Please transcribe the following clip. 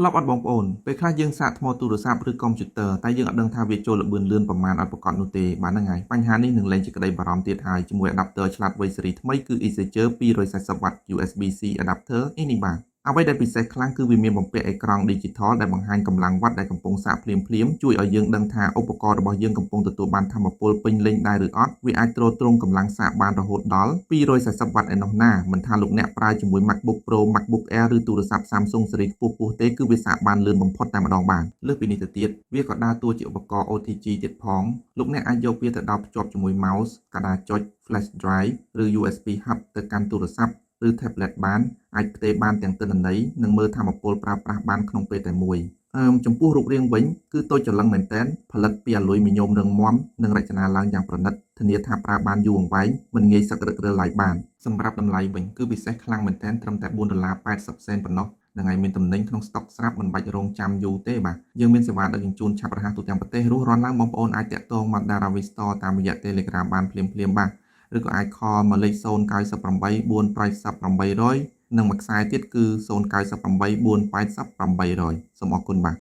ធ្លាប់អត់បងប្អូនពេលខ្លះយើងសាកថ្មទូរស័ព្ទឬកុំព្យូទ័រតែយើងអត់ដឹងថាវាចូលល្បឿនលឿនប្រមាណអត់ប្រកបនោះទេបាទហ្នឹងហើយបញ្ហានេះនឹងលែងជាក្តីបារម្ភទៀតហើយជាមួយ adapter ឆ្លាតវៃស៊េរីថ្មីគឺ EasyCharger 240W USB-C adapter នេះបាទអ្វីដែលពិសេសខ្លាំងគឺវាមានបំពាក់អេក្រង់ Digital ដែលបង្ហាញកម្លាំងវ៉ាត់ដែលកំពុងសាកភ្លាមៗជួយឲ្យយើងដឹងថាឧបករណ៍របស់យើងកំពុងទទួលបានថាមពលពេញលេញដែរឬអត់វាអាចទ្រទ្រង់កម្លាំងសាកបានរហូតដល់ 240W ឯណោះណាមិនថាលោកអ្នកប្រើជាមួយ MacBook Pro MacBook Air ឬទូរស័ព្ទ Samsung ស៊េរីខ្ពស់ៗទេគឺវាសាកបានលឿនបំផុតតែម្ដងបាទលើសពីនេះទៅទៀតវាក៏ដើរតួជាឧបករណ៍ OTG ទៀតផងលោកអ្នកអាចយកវាទៅដោតភ្ជាប់ជាមួយ mouse កាតាចុច flash drive ឬ USB hub ទៅកាន់ទូរស័ព្ទឬ tablet បានអាចផ្ទេរបានទាំងទិន្នន័យនិងមើលថាមពលប្រើប្រាស់បានក្នុងពេលតែមួយចំពោះរូបរាងវិញគឺតូចច្រឡឹងមែនទែនផលិតពីអាលុយមីញ៉ូមរឹងមាំនិងរចនាឡើងយ៉ាងប្រណិតធានាថាប្រើបានយូរអង្វែងមិនងាយសឹករឹករឹលឡើយបានសម្រាប់តម្លៃវិញគឺពិសេសខ្លាំងមែនទែនត្រឹមតែ$4.80ប៉ុណ្ណោះនឹងហើយមានទំនិញក្នុងស្តុកស្រាប់មិនបាច់រងចាំយូរទេបាទយើងមានសេវាដឹកជញ្ជូនឆាប់រហ័សទូទាំងប្រទេសរស់រាន់ឡើងបងប្អូនអាចតាក់ទងមក Daravi Store តាមរយៈ Telegram បានភ្លាមៗបាទឬក៏អាច call មកលេខ098 480 800និងមួយខ្សែទៀតគឺ098 480 800សូមអរគុណបាទ